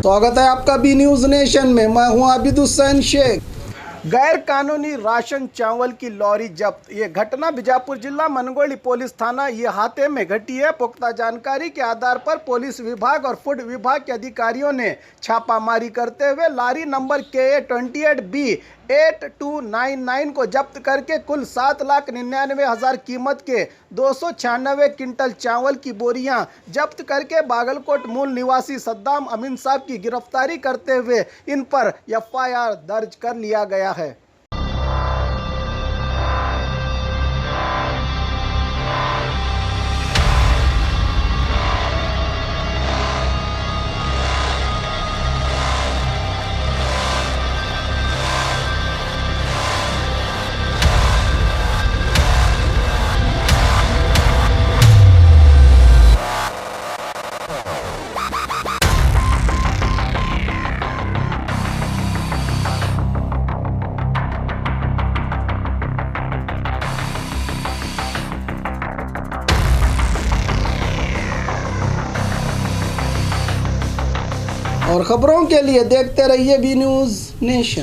स्वागत है आपका बी न्यूज नेशन में। मैं हूं आबिद हुसैन शेख। गैर कानूनी राशन चावल की लॉरी जब्त। ये घटना बीजापुर जिला मनगोली पुलिस थाना इहाते में घटी है। पुख्ता जानकारी के आधार पर पुलिस विभाग और फूड विभाग के अधिकारियों ने छापामारी करते हुए लॉरी नंबर KA28B8299 को जब्त करके कुल 7,99,000 कीमत के 296 क्विंटल चावल की बोरियां जब्त करके बागलकोट मूल निवासी सद्दाम अमीन साहब की गिरफ्तारी करते हुए इन पर FIR दर्ज कर लिया गया है। और खबरों के लिए देखते रहिए बी न्यूज नेशन।